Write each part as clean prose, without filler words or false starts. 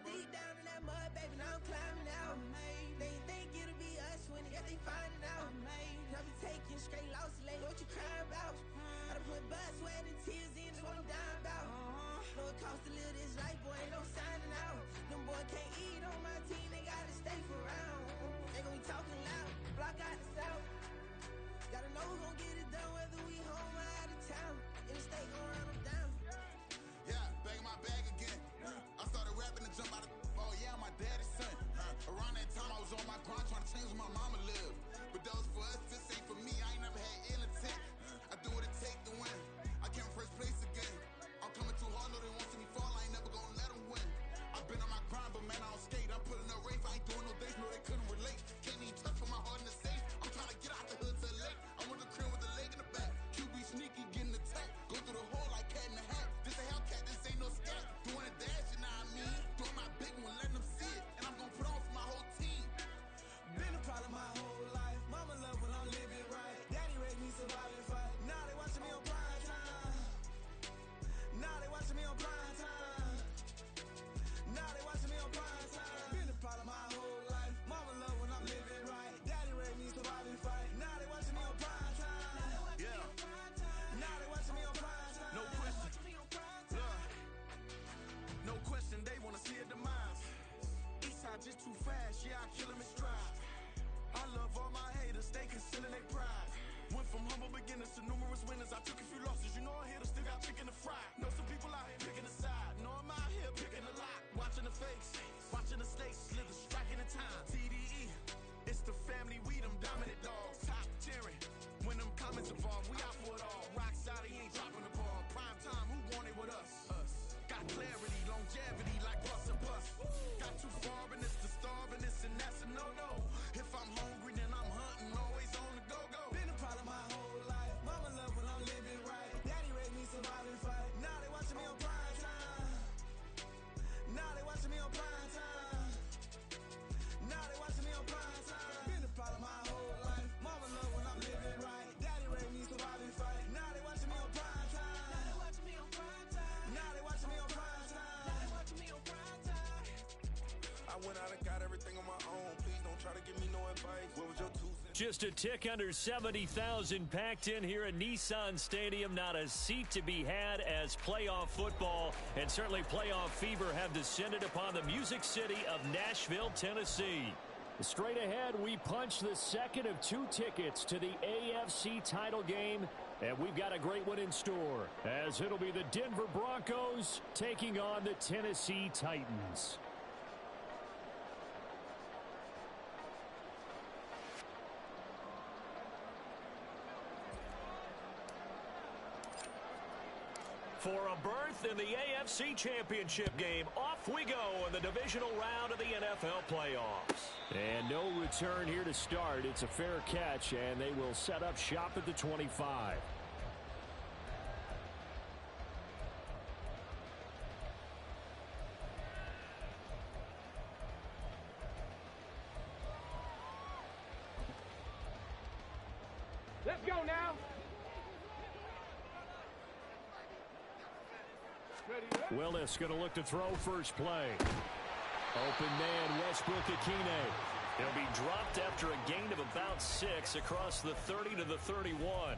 deep down in that mud, baby, now I'm climbing out. They think it'll be us when they finding out. I be taking straight losses, like what you crying about? I done put blood, sweat, and tears in, that's what I'm dying about. Know it costs to live this life, boy, ain't no signing out. Them boy can't eat on my team, they gotta stay for round. They gon' be talking loud, block out the south. Gotta know who gon' get it done, whether we home or out of town. In the state, gon' run them down. Yeah, back in my bag again. I started rapping and jump out of oh yeah, my daddy's son. Around that time I was on my grind trying to change where my mama lived. But that was for us, this ain't for me. I ain't never had ill intent. I do what it take to win. I came first place again. I'm coming too hard, no they won't see me fall. I ain't never gonna let them win. I've been on my grind, but man I don't skate. I'm putting up race, I ain't doing no days, no they couldn't relate. Can't even touch for my heart in the safe. I'm trying to get out the hood to the lake. I'm with the crib with the leg in the back. QB sneaky, getting attacked. Go through the hole like cat in the hat. This a Hellcat, this ain't no scat. Doing a dash, you know what I mean? Doing my big one, letting them see it. And I'm gonna put on for my whole team. Been a problem my whole life. Mama love when I'm living right. Daddy raised me survive and fight. Now they watching me on prime time. Now they watching me on prime time. Now they watching me on prime time. Been a problem my whole life. Mama love when I'm living right. Daddy raised me survive and fight. Now they watching me on prime time. Yeah. Now they watching me on prime time. No question. No question, they wanna see a demise. Eastside just too fast, yeah, I kill him in stride. I love all my haters, they consider they pride. Went from humble beginners to numerous winners. I took a few losses, you know I hit them, still got chicken to fry. Know some people out here picking a side. Know I'm out here picking a lot. Watching the fakes, watching the stakes, slither, striking the time. TDE, it's the family, we them dominant dogs. Top tiering, when them comments involved, we out for it all. Rock solid, he ain't dropping the ball. Prime time, who want it with us? Got clarity, longevity, like bus and bus. Got too far and it's the starving, this and that's a no-no. If I'm hungry, then I'm hunting, always on the go-go. Been a problem my whole life. Mama love when I'm living right. Daddy raised me survive and fight. Now they watching me on prime time. Now they watching me on prime time. Now they watching me on prime time. Been a problem my whole life. Mama love when I'm living right. Daddy raised me survive and fight. Now they watching me on prime time. Now they watching me on prime time. Now they watching me on prime time. Now they watching me on prime time. I went out and got everything on my own. Please don't try to give me no advice. What was your 2 cents? Just a tick under 70,000 packed in here at Nissan Stadium. Not a seat to be had as playoff football and certainly playoff fever have descended upon the Music City of Nashville, Tennessee. Straight ahead, we punch the second of 2 tickets to the AFC title game, and we've got a great one in store, as it'll be the Denver Broncos taking on the Tennessee Titans. For a berth in the AFC Championship game, off we go in the divisional round of the NFL playoffs. And no return here to start. It's a fair catch, and they will set up shop at the 25. Let's go now. Willis going to look to throw first play. Open man, Westbrook Akine. He'll be dropped after a gain of about 6 across the 30 to the 31. A 6-yard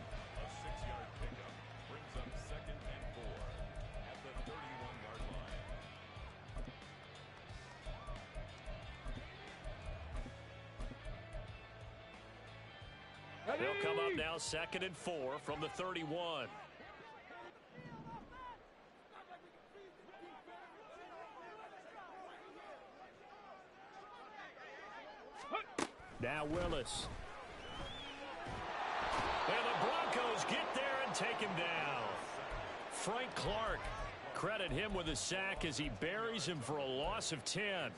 pickup brings up 2nd and 4 at the 31-yard line. They'll come up now 2nd and 4 from the 31. Now Willis. And the Broncos get there and take him down. Frank Clark, credit him with a sack as he buries him for a loss of 10.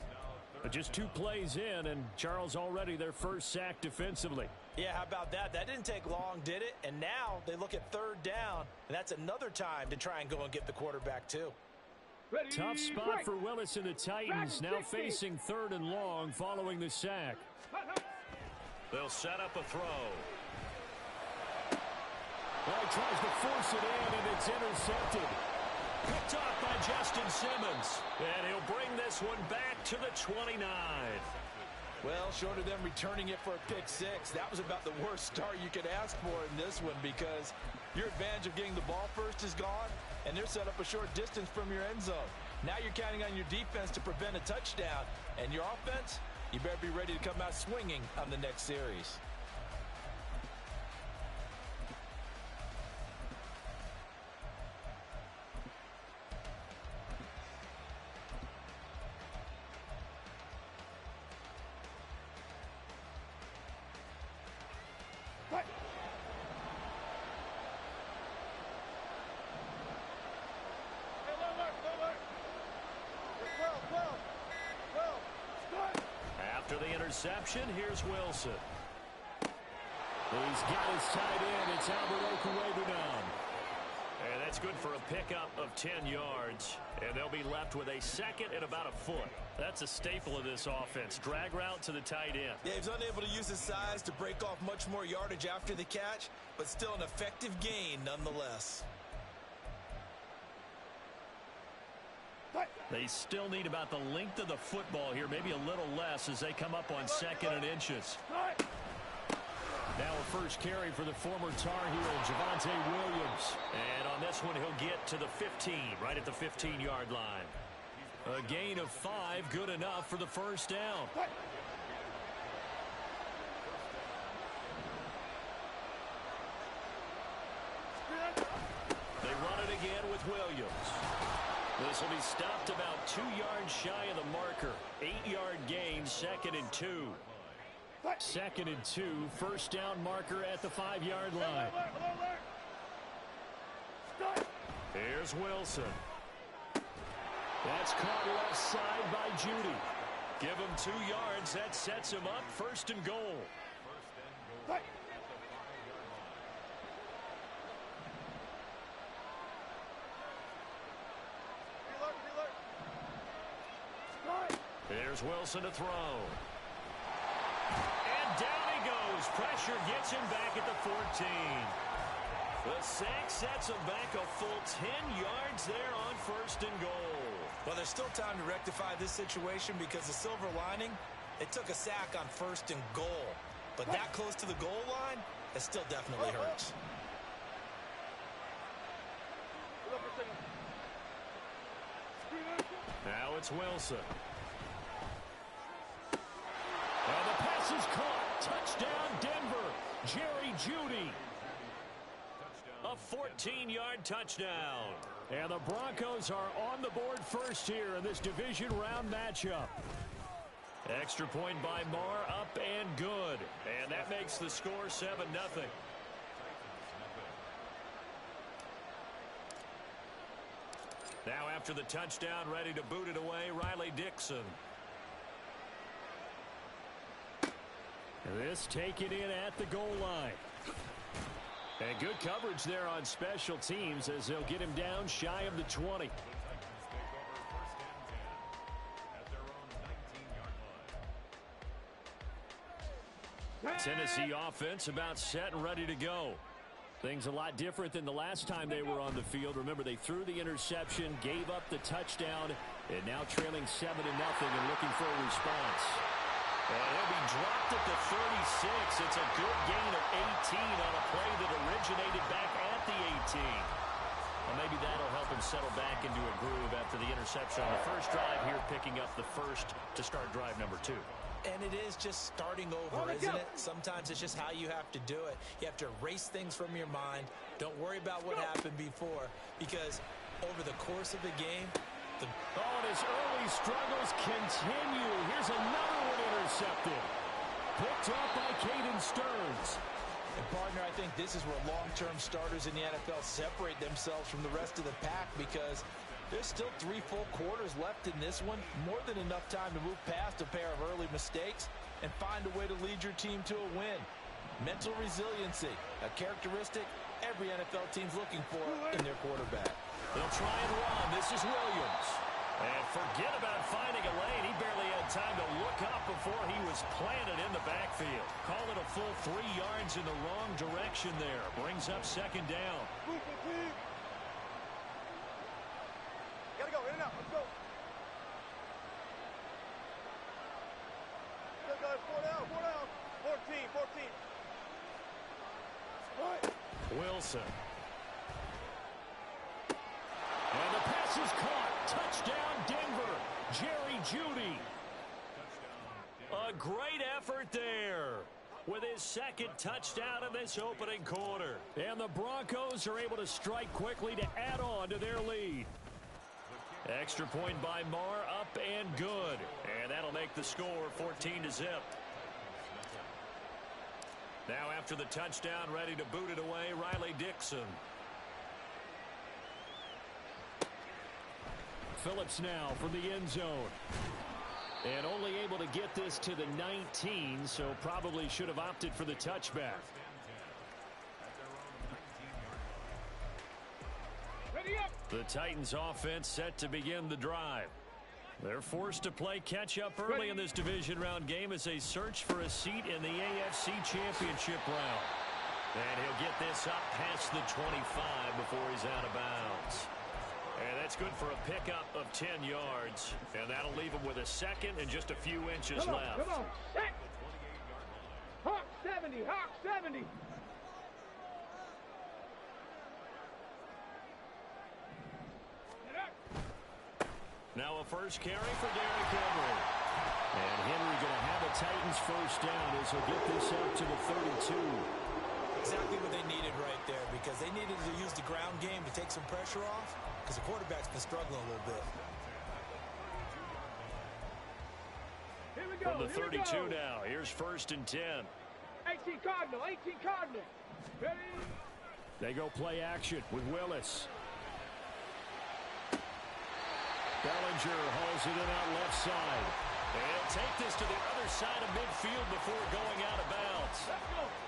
But just 2 plays in, and Charles already their first sack defensively. Yeah, how about that? That didn't take long, did it? And now they look at 3rd down, and that's another time to try and go and get the quarterback too. Ready, Tough spot break. for Willis and the Titans, now facing 3rd and long following the sack. They'll set up a throw. Well, he tries to force it in, and it's intercepted. Picked off by Justin Simmons. And he'll bring this one back to the 29. Well, short of them returning it for a pick six, that was about the worst start you could ask for in this one because your advantage of getting the ball first is gone, and they're set up a short distance from your end zone. Now you're counting on your defense to prevent a touchdown, and your offense, you better be ready to come out swinging on the next series. After the interception, here's Wilson. He's got his tight end. It's Albert Okuwebunon. And that's good for a pickup of 10 yards. And they'll be left with a second and about a foot. That's a staple of this offense. Drag route to the tight end. Yeah, he's unable to use his size to break off much more yardage after the catch, but still an effective gain nonetheless. They still need about the length of the football here, maybe a little less as they come up on second and inches. Now a first carry for the former Tar Heel, Javonte Williams. And on this one, he'll get to the 15, right at the 15-yard line. A gain of 5, good enough for the first down. They run it again with Williams. This will be stopped about 2 yards shy of the marker. 8-yard gain, 2nd and 2. 2nd and 2, first down marker at the 5-yard line. Here's Wilson. That's caught left side by Judy. Give him 2 yards. That sets him up, 1st and goal. Here's Wilson to throw. And down he goes. Pressure gets him back at the 14. The sack sets him back a full 10 yards there on 1st and goal. Well, there's still time to rectify this situation because the silver lining, it took a sack on 1st and goal. But that close to the goal line, it still definitely hurts. Now it's Wilson. And the pass is caught. Touchdown, Denver. Jerry Jeudy. A 14-yard touchdown. And the Broncos are on the board first here in this division round matchup. Extra point by Marr, up and good. And that makes the score 7-0. Now after the touchdown, ready to boot it away, Riley Dixon. This taken in at the goal line. And good coverage there on special teams as they'll get him down shy of the 20. Tennessee offense about set and ready to go. Things a lot different than the last time they were on the field. Remember, they threw the interception, gave up the touchdown, and now trailing 7-0 and looking for a response. And he'll be dropped at the 36. It's a good gain of 18 on a play that originated back at the 18. Well, maybe that'll help him settle back into a groove after the interception on the first drive here, picking up the first to start drive number 2. And it is just starting over, isn't it? Sometimes it's just how you have to do it. You have to erase things from your mind. Don't worry about what happened before, because over the course of the game, and his early struggles continue. Here's another one intercepted. Picked up by Caden Stearns. And partner, I think this is where long-term starters in the NFL separate themselves from the rest of the pack, because there's still 3 full quarters left in this one. More than enough time to move past a pair of early mistakes and find a way to lead your team to a win. Mental resiliency, a characteristic every NFL team's looking for in their quarterback. They'll try and run. This is Williams. And forget about finding a lane. He barely had time to look up before he was planted in the backfield. Call it a full 3 yards in the wrong direction there. Brings up 2nd down. Wilson. And the pass is caught. Touchdown, Denver. Jerry Jeudy. A great effort there with his second touchdown in this opening quarter. And the Broncos are able to strike quickly to add on to their lead. Extra point by Marr, up and good. And that'll make the score 14-0. Now after the touchdown, ready to boot it away, Riley Dixon. Phillips now from the end zone. And only able to get this to the 19, so probably should have opted for the touchback. The Titans offense set to begin the drive. They're forced to play catch-up early in this division round game as they search for a seat in the AFC Championship round. And he'll get this up past the 25 before he's out of bounds. And that's good for a pickup of 10 yards. And that'll leave him with a second and just a few inches left. Come on, set! Hawk 70, Hawk 70! Now a first carry for Derrick Henry. And Henry going to have a Titans first down as he'll get this up to the 32. Exactly what they needed right there, because they needed to use the ground game to take some pressure off, because the quarterback's been struggling a little bit. Here we go. From the 32 now, here's first and 10. 18 Cardinal, 18 Cardinal. Ready? They go play action with Willis. Bellinger hauls it in out left side. They'll take this to the other side of midfield before going out of bounds.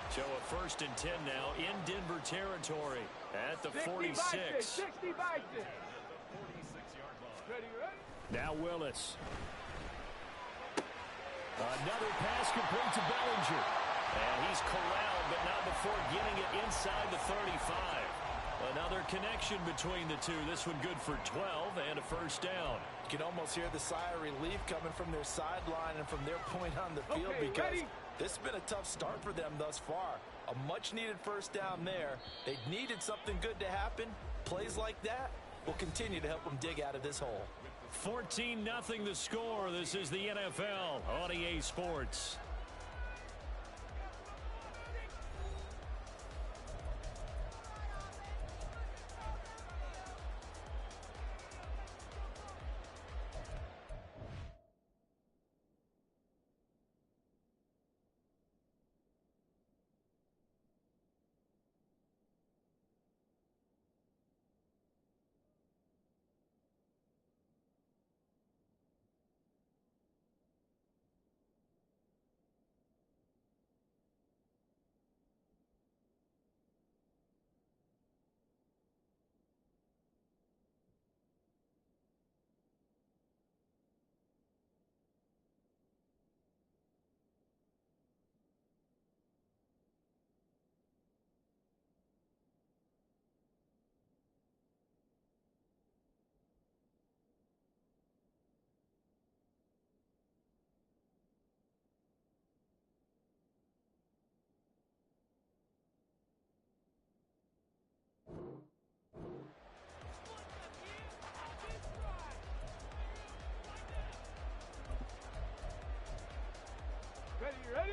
So a first and 10 now in Denver territory at the 46. 60 by 6. Ready? Now Willis. Another pass complete to Bellinger. And he's corralled, but not before getting it inside the 35. Another connection between the two. This one good for 12 and a first down. You can almost hear the sigh of relief coming from their sideline and from their point on the field, because this has been a tough start for them thus far. A much-needed first down there. They needed something good to happen. Plays like that will continue to help them dig out of this hole. 14-0 the score. This is the NFL on EA Sports.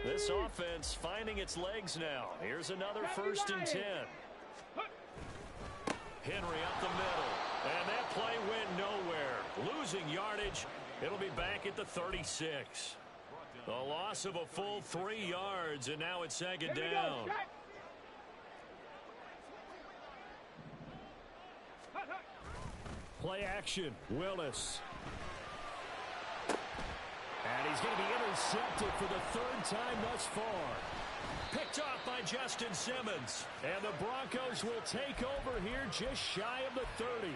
This offense finding its legs now. Here's another first and 10. Henry up the middle. And that play went nowhere. Losing yardage. It'll be back at the 36. A loss of a full 3 yards, and now it's second down. Play action. Willis. And he's going to be intercepted for the third time thus far. Picked off by Justin Simmons. And the Broncos will take over here just shy of the 30.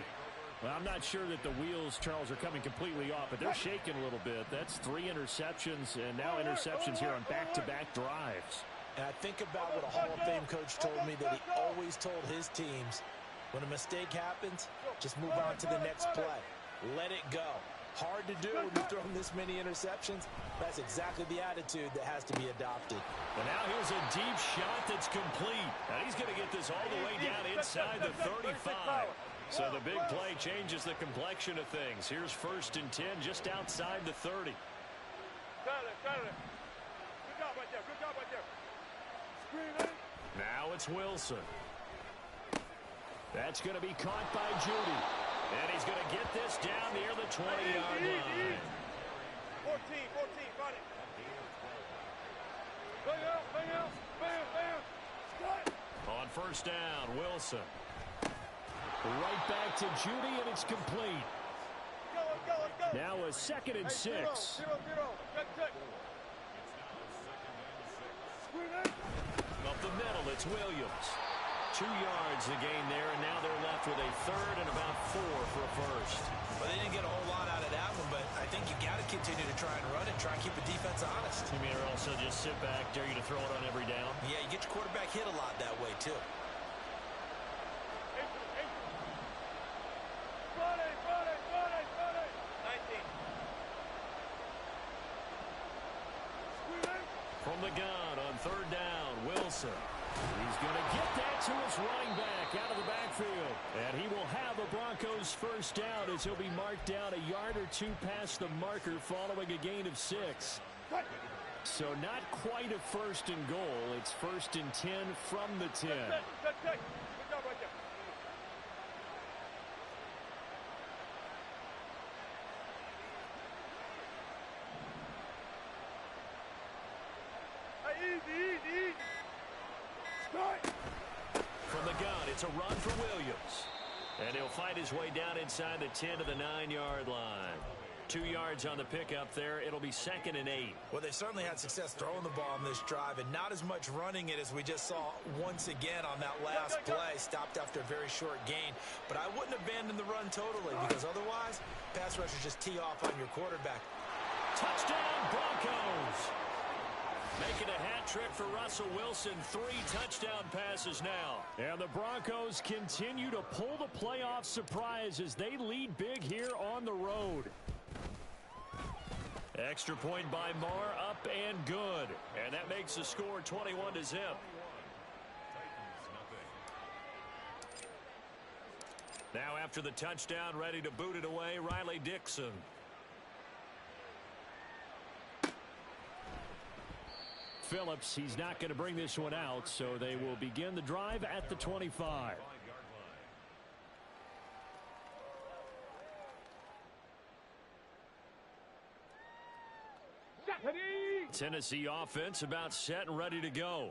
Well, I'm not sure that the wheels, Charles, are coming completely off, but they're shaking a little bit. That's 3 interceptions, and now interceptions here on back-to-back drives. And I think about what a Hall of Fame coach told me, that he always told his teams, when a mistake happens, just move on to the next play. Let it go. Hard to do when you've thrown this many interceptions. That's exactly the attitude that has to be adopted. And now here's a deep shot that's complete. And he's going to get this all the way down inside the 35. So the big play changes the complexion of things. Here's 1st and 10 just outside the 30. Good job right there. Good job right there. Screen. Now it's Wilson. That's going to be caught by Judy. And he's going to get this down near the 20-yard line. 14, got it. Bang out. On 1st down, Wilson. Right back to Judy, and it's complete. Go. Now a 2nd and 6. Zero. Check. Up the middle, it's Williams. 2 yards the gain there, and now they're left with a 3rd and about 4 for a 1st. Well, they didn't get a whole lot out of that one, but I think you got to continue to try and run it, try and keep the defense honest. You mean, or also just sit back, dare you to throw it on every down? Yeah, you get your quarterback hit a lot that way, too. From the gun on 3rd down, Wilson. He's going to get that to his running back out of the backfield. And he will have a Broncos 1st down as he'll be marked down a yard or 2 past the marker following a gain of 6. So not quite a 1st and goal. It's 1st and 10 from the 10. Good job right there. Easy. From the gun, it's a run for Williams. And he'll fight his way down inside the 10 to the 9-yard line. 2 yards on the pickup there. It'll be 2nd and 8. Well, they certainly had success throwing the ball on this drive, and not as much running it as we just saw once again on that last play. Stopped after a very short gain. But I wouldn't abandon the run totally, because otherwise, pass rushers just tee off on your quarterback. Touchdown, Broncos! Making a hat trick for Russell Wilson. 3 touchdown passes now. And the Broncos continue to pull the playoff surprise as they lead big here on the road. Extra point by Marr, up and good. And that makes the score 21-0. Now after the touchdown, ready to boot it away, Riley Dixon. Phillips, he's not going to bring this one out, so they will begin the drive at the 25. Tennessee offense about set and ready to go.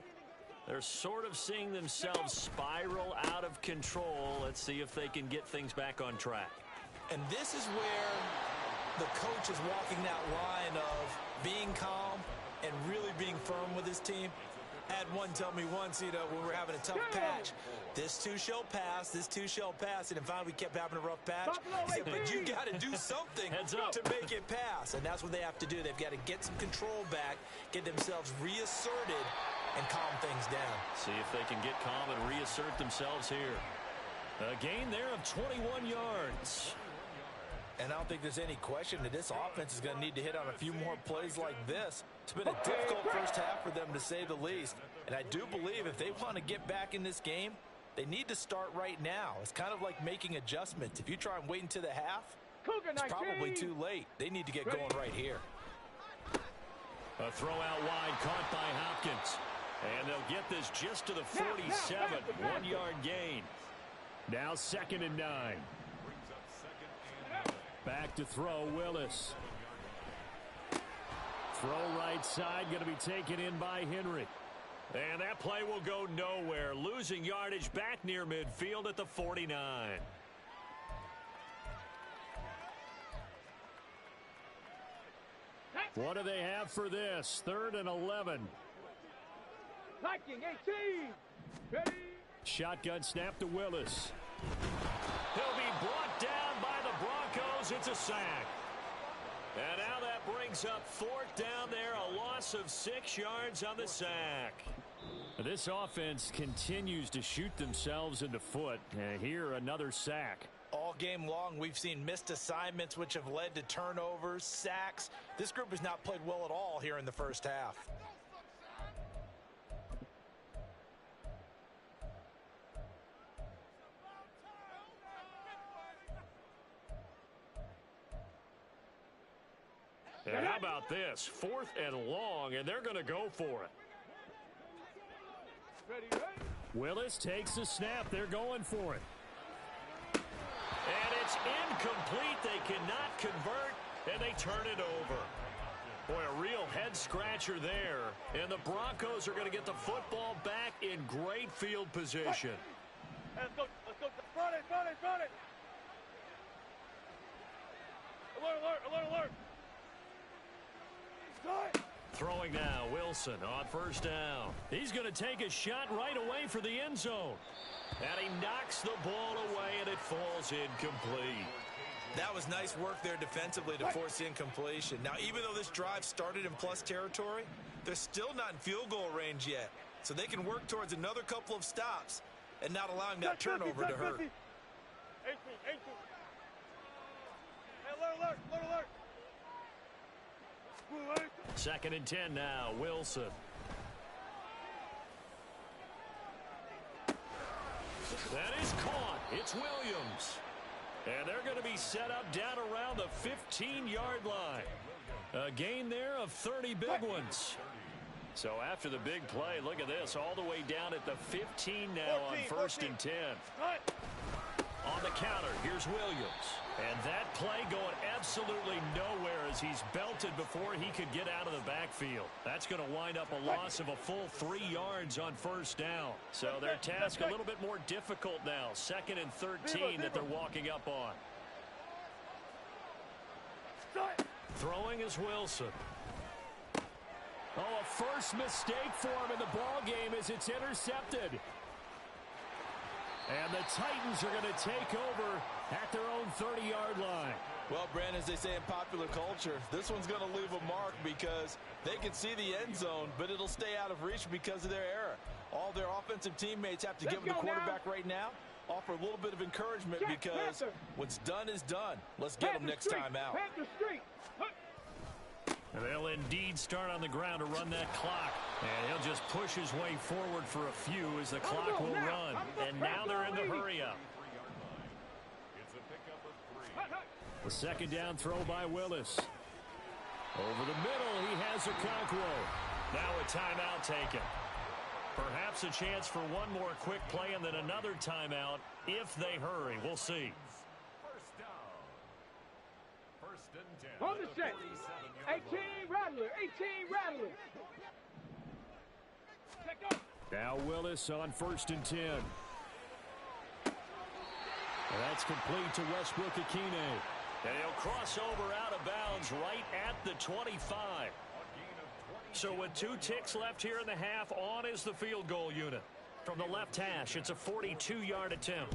They're sort of seeing themselves spiral out of control. Let's see if they can get things back on track. And this is where the coach is walking that line of being calm and really being firm with his team. Had one tell me once, when we were having a tough patch, this too shall pass, this too shall pass, and finally we kept having a rough patch. He said, but you got to do something to make it pass, and that's what they have to do. They've got to get some control back, get themselves reasserted, and calm things down. See if they can get calm and reassert themselves here. A gain there of 21 yards. And I don't think there's any question that this offense is going to need to hit on a few more plays like this. It's been a difficult first half for them, to say the least. And I do believe if they want to get back in this game, they need to start right now. It's kind of like making adjustments. If you try and wait until the half, it's probably too late. They need to get going right here. A throw out wide caught by Hopkins. And they'll get this just to the 47. 1-yard gain. Now 2nd and 9. Back to throw, Willis. Throw right side, going to be taken in by Henry. And that play will go nowhere. Losing yardage back near midfield at the 49. What do they have for this? 3rd and 11. Liking 18. Ready. Shotgun snap to Willis. He'll be brought down by the Broncos. It's a sack. And now that brings up 4th down there. A loss of 6 yards on the sack. This offense continues to shoot themselves in the foot. Here, another sack. All game long, we've seen missed assignments, which have led to turnovers, sacks. This group has not played well at all here in the first half. And how about this? 4th and long, and they're going to go for it. Willis takes the snap. They're going for it. And it's incomplete. They cannot convert, and they turn it over. Boy, a real head-scratcher there. And the Broncos are going to get the football back in great field position. Hey, let's go. Run it. Alert. Throwing now, Wilson on 1st down. He's going to take a shot right away for the end zone. And he knocks the ball away, and it falls incomplete. That was nice work there defensively to force incompletion. Now, even though this drive started in plus territory, they're still not in field goal range yet. So they can work towards another couple of stops and not allowing that turnover to hurt. 18. Hey, alert. 2nd and 10 now, Wilson. That is caught. It's Williams. And they're going to be set up down around the 15-yard line. A gain there of 30 big ones. So after the big play, look at this, all the way down at the 15 now on 1st and 10. On the counter, here's Williams. And that play going absolutely nowhere as he's belted before he could get out of the backfield. That's going to wind up a loss of a full 3 yards on 1st down. So their task a little bit more difficult now. 2nd and 13 that they're walking up on. Throwing is Wilson. Oh, a first mistake for him in the ball game as it's intercepted. And the Titans are going to take over at their own 30-yard line. Well, Brandon, as they say in popular culture, this one's going to leave a mark because they can see the end zone, but it'll stay out of reach because of their error. All their offensive teammates have to give them the quarterback right now, offer a little bit of encouragement because what's done is done. Let's get them next time out. And they'll indeed start on the ground to run that clock. And he'll just push his way forward for a few as the clock will run. And now they're in the hurry-up. The 2nd down throw by Willis. Over the middle, he has Okonkwo. Now a timeout taken. Perhaps a chance for one more quick play and then another timeout if they hurry. We'll see. On the set. 18 Rattler. Now Willis on 1st and 10. And that's complete to Westbrook Akine. And he'll cross over out of bounds right at the 25. So with 2 ticks left here in the half, on is the field goal unit. From the left hash, it's a 42-yard attempt.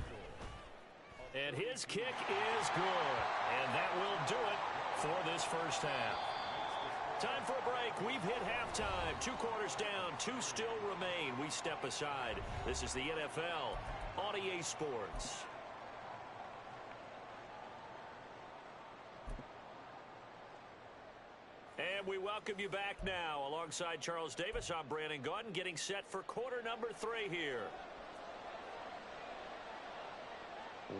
And his kick is good. And that will do it for this first half. Time for a break. We've hit halftime. 2 quarters down. 2 still remain. We step aside. This is the NFL on EA Sports. And we welcome you back now. Alongside Charles Davis, I'm Brandon Gaudin, getting set for quarter number 3 here.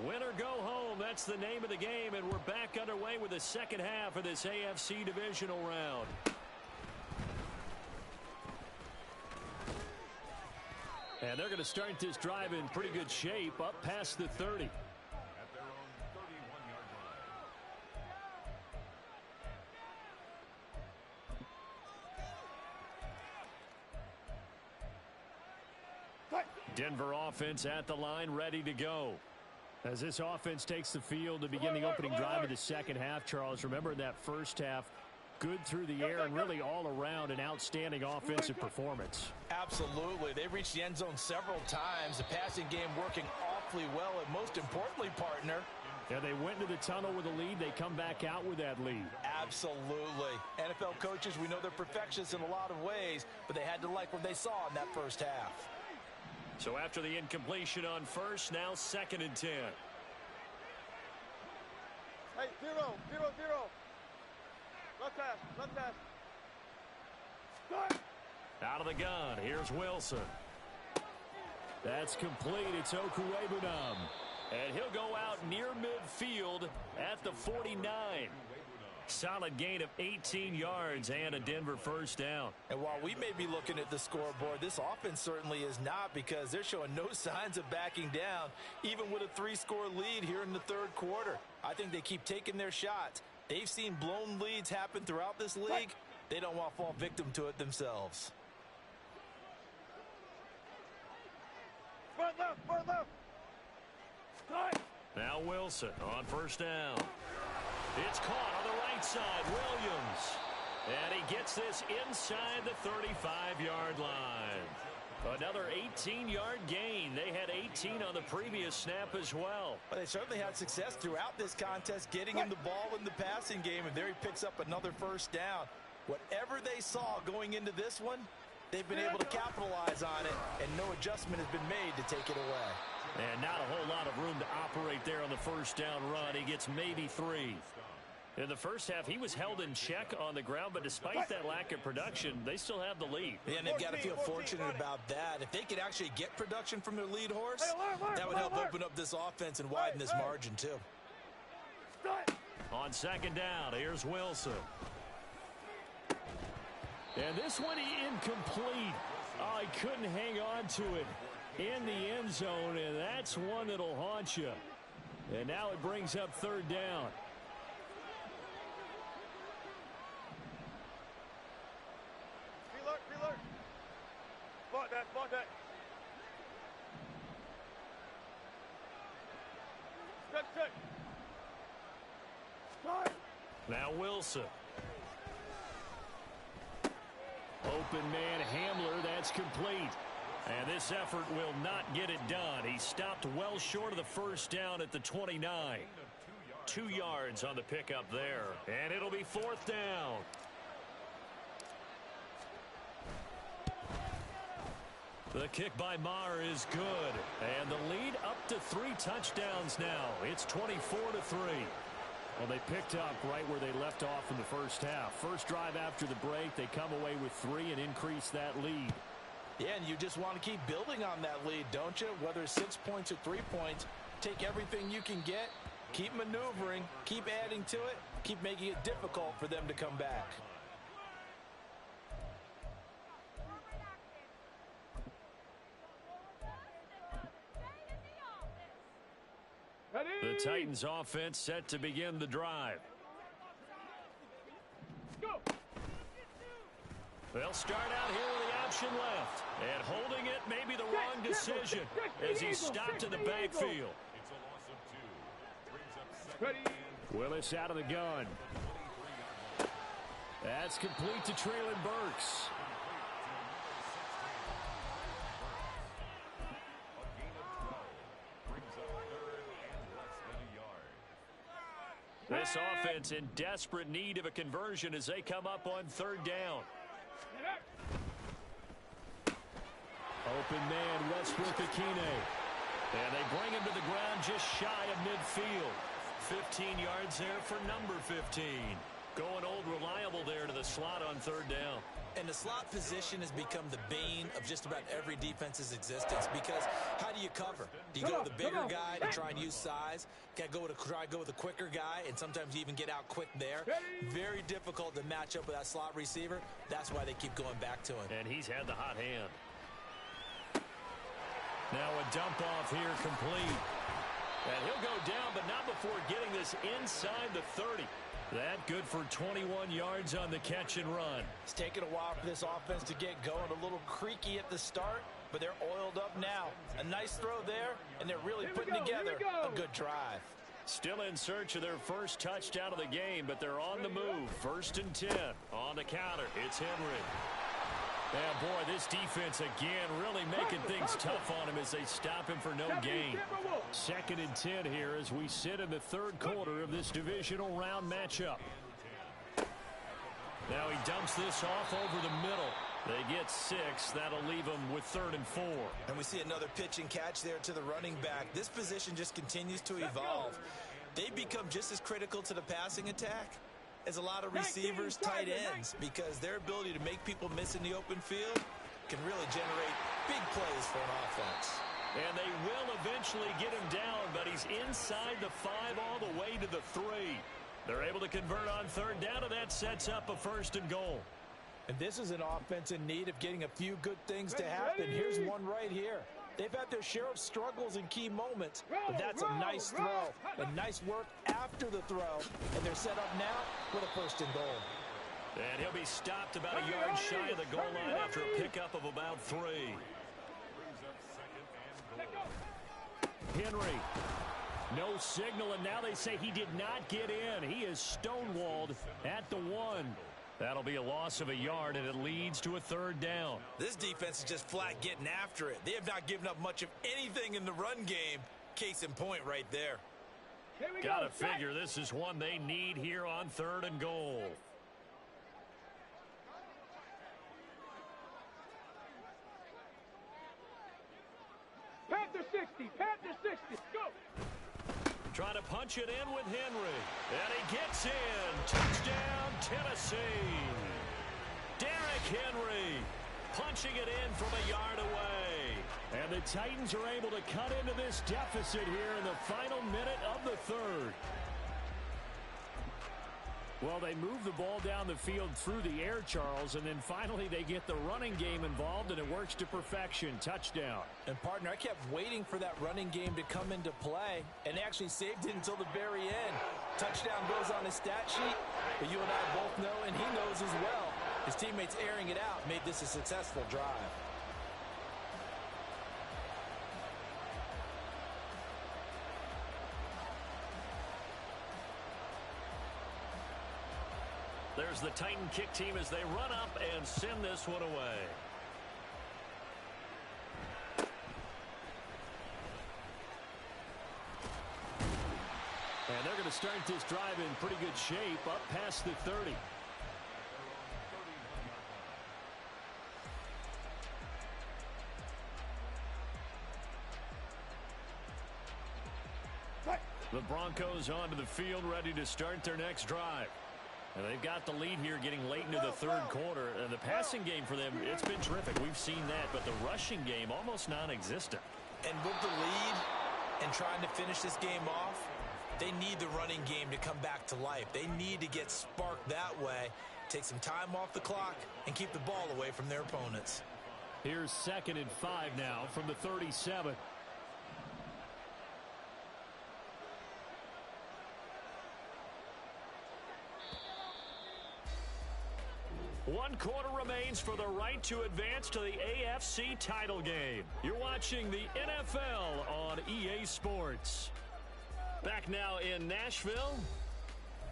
Win or go home, that's the name of the game, and we're back underway with the second half of this AFC divisional round. And they're going to start this drive in pretty good shape, up past the 30. At their own 31-yard line. Denver offense at the line, ready to go. As this offense takes the field to begin the opening drive of the second half, Charles, remember in that first half, good through the air and really all around an outstanding offensive performance. Absolutely. They reached the end zone several times. The passing game working awfully well, and most importantly, partner, yeah, they went into the tunnel with a lead. They come back out with that lead. Absolutely. NFL coaches, we know they're perfectionists in a lot of ways, but they had to like what they saw in that first half. So after the incompletion on first, now 2nd and 10. Hey, 0. Left hash. Out of the gun, here's Wilson. That's complete. It's Okuwebunam. And he'll go out near midfield at the 49. Solid gain of 18 yards and a Denver first down. And while we may be looking at the scoreboard, this offense certainly is not, because they're showing no signs of backing down, even with a 3-score lead here in the third quarter. I think they keep taking their shots. They've seen blown leads happen throughout this league. They don't want to fall victim to it themselves. Front left. Now Wilson on first down. It's caught on the right side. Williams. And he gets this inside the 35-yard line. Another 18-yard gain. They had 18 on the previous snap as well. But they certainly had success throughout this contest getting him the ball in the passing game, and there he picks up another first down. Whatever they saw going into this one, they've been able to capitalize on it, and no adjustment has been made to take it away. And not a whole lot of room to operate there on the first down run. He gets maybe 3. In the first half, he was held in check on the ground, but despite that lack of production, they still have the lead. Yeah, and they've got to feel fortunate about that. If they could actually get production from their lead horse, that would help open up this offense and widen this margin too. On second down, here's Wilson. And this one incomplete. Oh, he couldn't hang on to it in the end zone, and that's one that'll haunt you. And now it brings up third down. Reload. Spot that. Check. Now Wilson. Open man Hamler, that's complete. And this effort will not get it done. He stopped well short of the first down at the 29. 2 yards on the pickup there. And it'll be fourth down. The kick by Maher is good. And the lead up to 3 touchdowns now. It's 24-3. Well, they picked up right where they left off in the first half. First drive after the break, they come away with 3 and increase that lead. Yeah, and you just want to keep building on that lead, don't you? Whether it's 6 points or 3 points, take everything you can get, keep maneuvering, keep adding to it, keep making it difficult for them to come back. The Titans offense set to begin the drive. Go. They'll start out here with the option left. And holding it may be the wrong decision as he's stopped in the backfield. It's a loss of 2. Brings up second and Willis out of the gun. That's complete to Traylon Burks. This offense in desperate need of a conversion as they come up on third down. Open man, Westbrook-Akine. And they bring him to the ground just shy of midfield. 15 yards there for number 15. Going old reliable there to the slot on third down. And the slot position has become the bane of just about every defense's existence, because how do you cover? Do you go with the bigger guy to try and use size? Got to try to go with a quicker guy, and sometimes you even get out quick there. Very difficult to match up with that slot receiver. That's why they keep going back to him. And he's had the hot hand. Now a dump off here complete. And he'll go down, but not before getting this inside the 30. That good for 21 yards on the catch and run. It's taken a while for this offense to get going. A little creaky at the start, but they're oiled up now. A nice throw there, and they're really putting together a good drive. Still in search of their first touchdown of the game, but they're on the move. 1st and 10 on the counter. It's Henry. Yeah, boy, this defense again really making things tough on him as they stop him for no gain. 2nd and 10 here as we sit in the third quarter of this divisional round matchup. Now he dumps this off over the middle. They get 6. That'll leave them with 3rd and 4. And we see another pitch and catch there to the running back. This position just continues to evolve. They become just as critical to the passing attack as a lot of receivers, tight ends, because their ability to make people miss in the open field can really generate big plays for an offense. And they will eventually get him down, but he's inside the 5 all the way to the 3. They're able to convert on third down, and that sets up a 1st and goal. And this is an offense in need of getting a few good things to happen. Here's one right here. They've had their share of struggles in key moments, but that's a nice throw. And nice work after the throw. And they're set up now with a 1st and goal. And he'll be stopped about a yard shy of the goal line after a pickup of about 3. Henry. No signal, and now they say he did not get in. He is stonewalled at the 1. That'll be a loss of a yard, and it leads to a 3rd down. This defense is just flat getting after it. They have not given up much of anything in the run game. Case in point right there. Gotta figure this is one they need here on 3rd and goal. Panther 60, Panther 60, go! Trying to punch it in with Henry. And he gets in. Touchdown, Tennessee. Derrick Henry punching it in from a yard away. And the Titans are able to cut into this deficit here in the final minute of the 3rd. Well, they move the ball down the field through the air, Charles, and then finally they get the running game involved, and it works to perfection. Touchdown. And, partner, I kept waiting for that running game to come into play, and they actually saved it until the very end. Touchdown goes on his stat sheet, but you and I both know, and he knows as well, his teammates airing it out made this a successful drive. There's the Titan kick team as they run up and send this one away. And they're going to start this drive in pretty good shape up past the 30. The Broncos onto the field ready to start their next drive. And they've got the lead here getting late into the 3rd quarter. And the passing game for them, it's been terrific. We've seen that. But the rushing game, almost non-existent. And with the lead and trying to finish this game off, they need the running game to come back to life. They need to get sparked that way, take some time off the clock, and keep the ball away from their opponents. Here's 2nd and 5 now from the 37. One quarter remains for the right to advance to the AFC title game. You're watching the NFL on EA Sports. Back now in Nashville,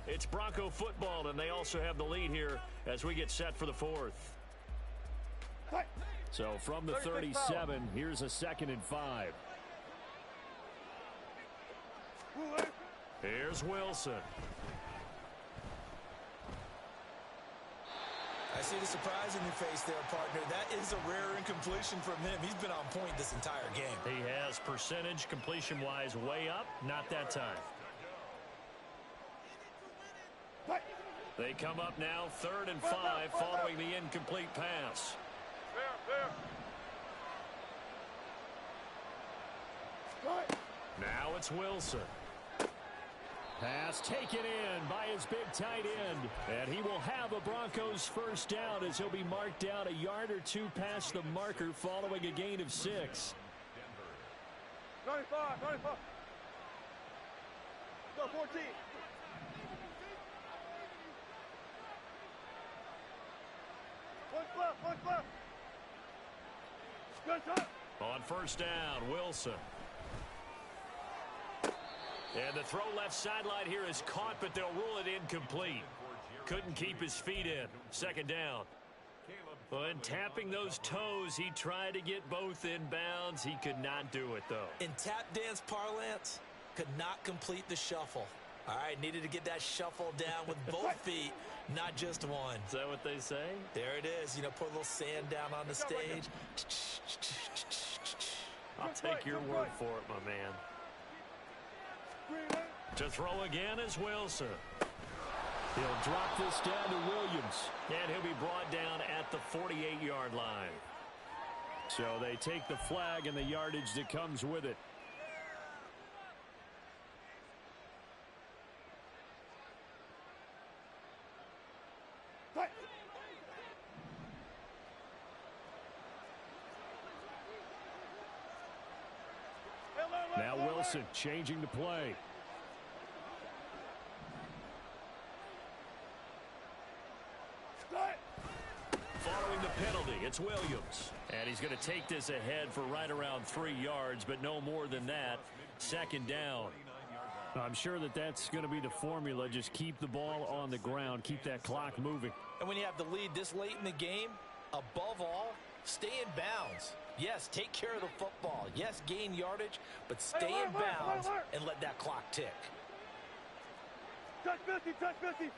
it's Bronco football, and they also have the lead here as we get set for the 4th. So from the 37, here's a 2nd and 5. Here's Wilson. I see the surprise in your face there, partner. That is a rare incompletion from him. He's been on point this entire game. He has percentage completion-wise way up. Not that time. They come up now 3rd and 5 following the incomplete pass. Now it's Wilson. Pass taken in by his big tight end. And he will have a Broncos 1st down as he'll be marked down a yard or 2 past the marker following a gain of 6. 95. Go, 14. One left. Good time. On 1st down, Wilson. And the throw left sideline here is caught, but they'll rule it incomplete. Couldn't keep his feet in. 2nd down. And tapping those toes, he tried to get both in bounds. He could not do it, though. In tap dance parlance, could not complete the shuffle. All right, needed to get that shuffle down with both feet, not just one. Is that what they say? There it is. You know, put a little sand down on the stage. I'll take your word for it, my man. To throw again is Wilson. He'll drop this down to Williams. And he'll be brought down at the 48-yard line. So they take the flag and the yardage that comes with it. Wilson changing the play. Following the penalty, it's Williams. And he's going to take this ahead for right around 3 yards, but no more than that. Second down. I'm sure that that's going to be the formula. Just keep the ball on the ground. Keep that clock moving. And when you have the lead this late in the game, above all, stay in bounds. Yes, take care of the football. Yes, gain yardage, but stay in bounds and let that clock tick. Touch 50, touch 50.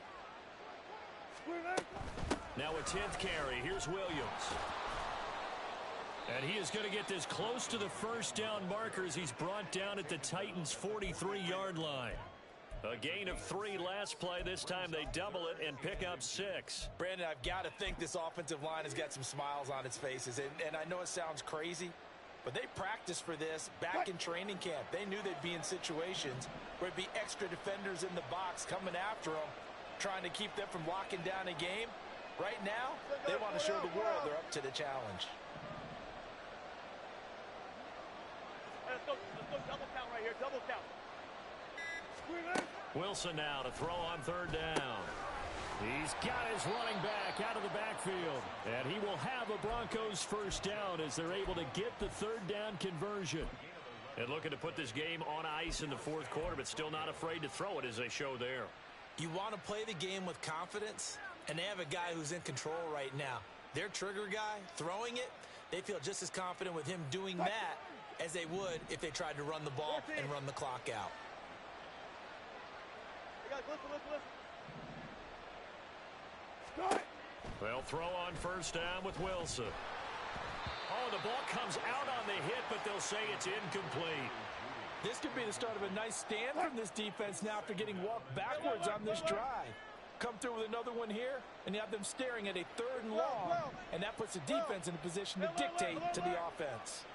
Now a 10th carry. Here's Williams. And he is going to get this close to the first down markers. He's brought down at the Titans' 43-yard line. A gain of 3 last play. This time they double it and pick up 6. Brandon, I've got to think this offensive line has got some smiles on its faces. And I know it sounds crazy, but they practiced for this back in training camp. They knew they'd be in situations where it'd be extra defenders in the box coming after them, trying to keep them from locking down a game. Right now, they want to show the world they're up to the challenge. Let's go double count right here, double count. Wilson now to throw on 3rd down. He's got his running back out of the backfield. And he will have a Broncos first down as they're able to get the 3rd down conversion. And looking to put this game on ice in the 4th quarter, but still not afraid to throw it as they show there. You want to play the game with confidence, and they have a guy who's in control right now. Their trigger guy, throwing it, they feel just as confident with him doing that as they would if they tried to run the ball and run the clock out. They'll throw on 1st down with Wilson. Oh, the ball comes out on the hit, but they'll say it's incomplete. This could be the start of a nice stand from this defense now after getting walked backwards on this drive. Come through with another one here, and you have them staring at a 3rd and long, and that puts the defense in a position to dictate to the offense.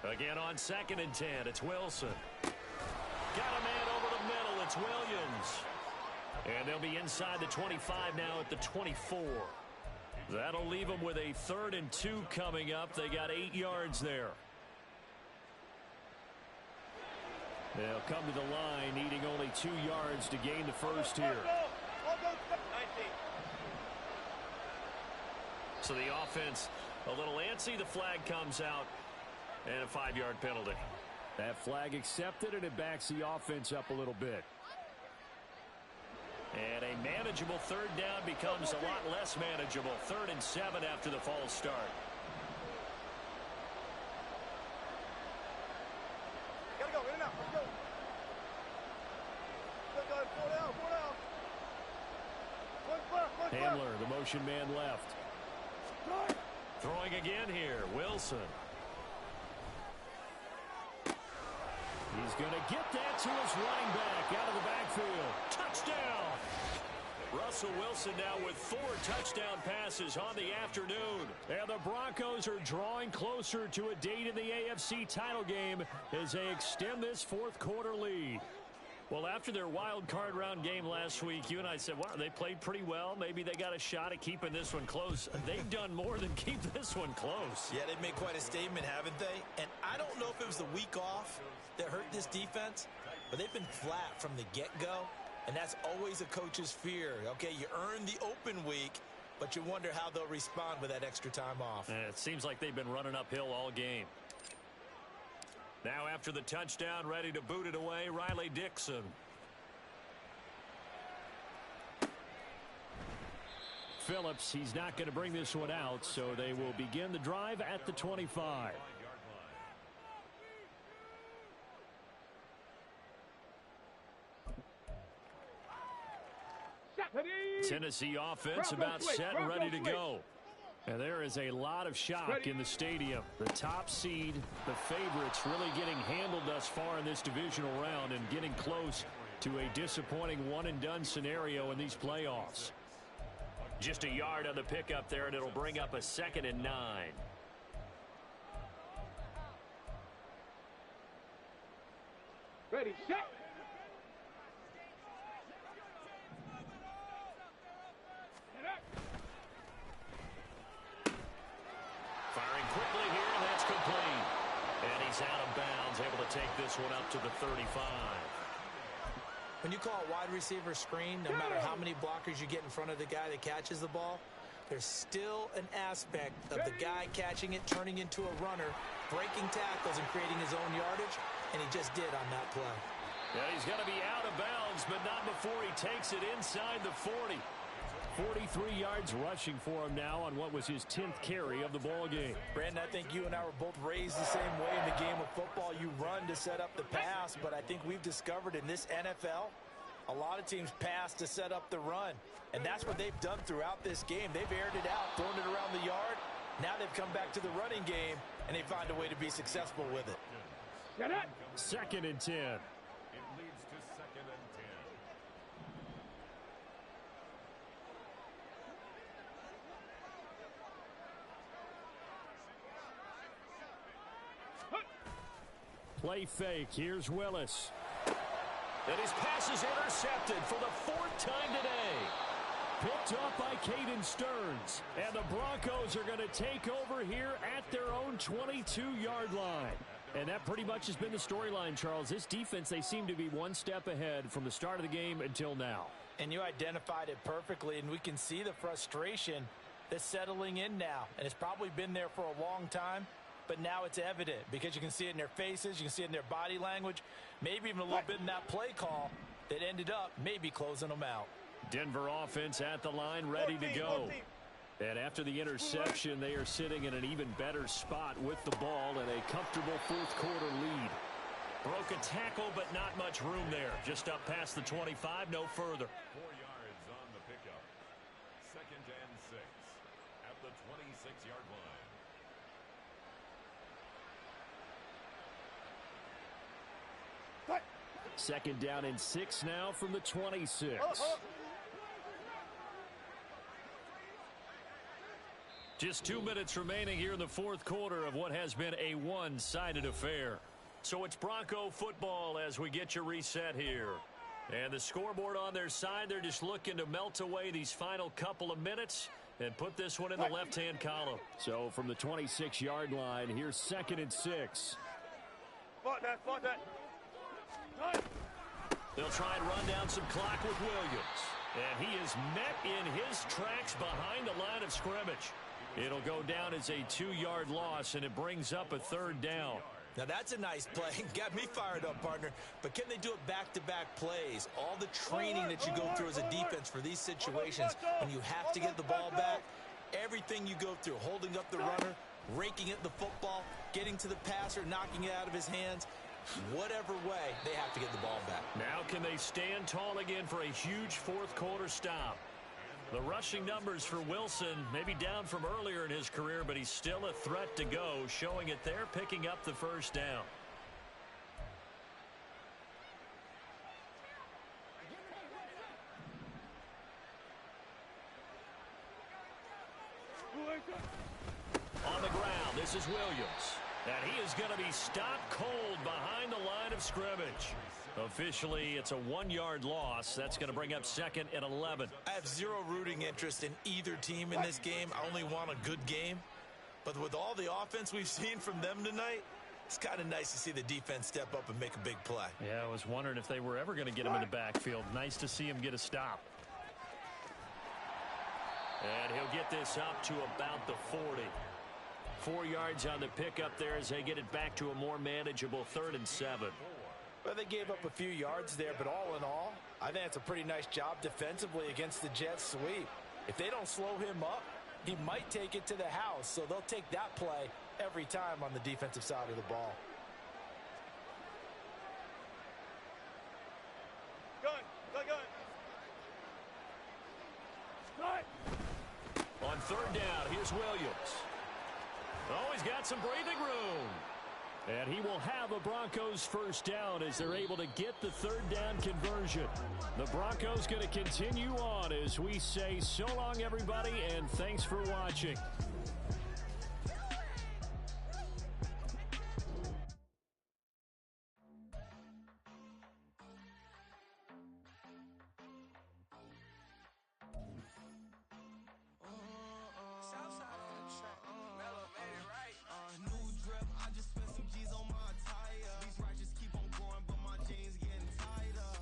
Again on 2nd and 10, it's Wilson. Got a man over the middle, it's Williams. And they'll be inside the 25 now at the 24. That'll leave them with a 3rd and 2 coming up. They got 8 yards there. They'll come to the line, needing only 2 yards to gain the first here. So the offense a little antsy. The flag comes out, and a 5-yard penalty. That flag accepted, and it backs the offense up a little bit. And a manageable 3rd down becomes a lot less manageable. 3rd and 7 after the false start. Gotta go, in and out, let's go. Go, 4 down, 4 down. Handler, the motion man left. Throwing again here, Wilson. He's going to get that to his running back out of the backfield. Touchdown! Russell Wilson now with 4 touchdown passes on the afternoon. And the Broncos are drawing closer to a date in the AFC title game as they extend this 4th quarter lead. Well, after their wild card round game last week, you and I said, wow, they played pretty well. Maybe they got a shot at keeping this one close. They've done more than keep this one close. Yeah, they've made quite a statement, haven't they? And I don't know if it was the week off that hurt this defense, but they've been flat from the get-go, and that's always a coach's fear. Okay, you earn the open week, but you wonder how they'll respond with that extra time off. And it seems like they've been running uphill all game. Now after the touchdown, ready to boot it away, Riley Dixon. Phillips, he's not going to bring this one out, so they will begin the drive at the 25. Tennessee offense about set and ready to go. And there is a lot of shock in the stadium. The top seed, the favorites, really getting handled thus far in this divisional round and getting close to a disappointing one-and-done scenario in these playoffs. Just a yard on the pickup there, and it'll bring up a 2nd and 9. Ready, set. quickly here, and that's complete. And he's out of bounds, able to take this one up to the 35. When you call a wide receiver screen, no matter how many blockers you get in front of the guy that catches the ball, there's still an aspect of the guy catching it, turning into a runner, breaking tackles and creating his own yardage, and he just did on that play. Yeah, he's going to be out of bounds, but not before he takes it inside the 40. 43 yards rushing for him now on what was his 10th carry of the ball game. Brandon, I think you and I were both raised the same way in the game of football. You run to set up the pass, but I think we've discovered in this NFL, a lot of teams pass to set up the run. And that's what they've done throughout this game. They've aired it out, thrown it around the yard. Now they've come back to the running game, and they find a way to be successful with it. Second and 10. It leads to second and 10. Play fake. Here's Willis. And his pass is intercepted for the 4th time today. Picked up by Caden Stearns. And the Broncos are going to take over here at their own 22-yard line. And that pretty much has been the storyline, Charles. This defense, they seem to be one step ahead from the start of the game until now. And you identified it perfectly, and we can see the frustration that's settling in now. And it's probably been there for a long time, but now it's evident because you can see it in their faces, you can see it in their body language, maybe even a little bit in that play call that ended up maybe closing them out. Denver offense at the line, ready to go. And after the interception, they are sitting in an even better spot with the ball and a comfortable fourth-quarter lead. Broke a tackle, but not much room there. Just up past the 25, no further. 4 yards on the pickup. Second and 6 at the 26-yard line. Second down and 6 now from the 26. Just 2 minutes remaining here in the fourth quarter of what has been a one-sided affair. So it's Bronco football as we get you reset here. And the scoreboard on their side, they're just looking to melt away these final couple of minutes and put this one in the left-hand column. So from the 26-yard line, here's second and 6. They'll try and run down some clock with Williams. And he is met in his tracks behind the line of scrimmage. It'll go down as a 2-yard loss, and it brings up a third down. Now that's a nice play. Got me fired up, partner. But can they do it back-to-back plays? All the training that you go through as a defense for these situations, when you have to get the ball back, everything you go through, holding up the runner, raking at the football, getting to the passer, knocking it out of his hands, whatever way, they have to get the ball back. Now can they stand tall again for a huge fourth-quarter stop? The rushing numbers for Wilson may be down from earlier in his career, but he's still a threat to go, showing it there, picking up the first down. On the ground, this is Williams. And he is going to be stopped cold behind the line of scrimmage. Officially, it's a 1-yard loss. That's going to bring up second and 11. I have zero rooting interest in either team in this game. I only want a good game. But with all the offense we've seen from them tonight, it's kind of nice to see the defense step up and make a big play. Yeah, I was wondering if they were ever going to get him in the backfield. Nice to see him get a stop. And he'll get this up to about the 40. 4 yards on the pickup there as they get it back to a more manageable 3rd and 7. Well, they gave up a few yards there, but all in all, I think it's a pretty nice job defensively against the Jets sweep. If they don't slow him up, he might take it to the house, so they'll take that play every time on the defensive side of the ball. On 3rd down, here's Williams. Oh, he's got some breathing room. And he will have a Broncos first down as they're able to get the 3rd down conversion. The Broncos going to continue on as we say so long, everybody, and thanks for watching. Southside on the track. Mellow made it right. I just spent some G's on my attire. These ratchets keep on growing, but my jeans getting tighter.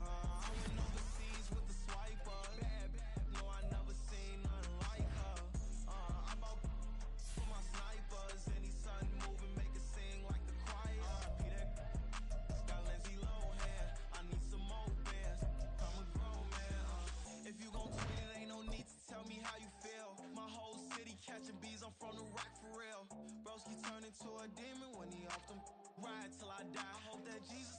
I went overseas with the swiper. Bad, no, I never seen nothing like her. I bought for my snipers. Any sun moving, make it sing like the choir. Peter got Lindsay Lohan. I need some more bands. I'm a grown man. If you gon' tweet it, ain't no need to tell me how you feel. My whole city catching bees, I'm from the rack for real. Broski turned into a demon when he off them. Ride till I die. Hope that Jesus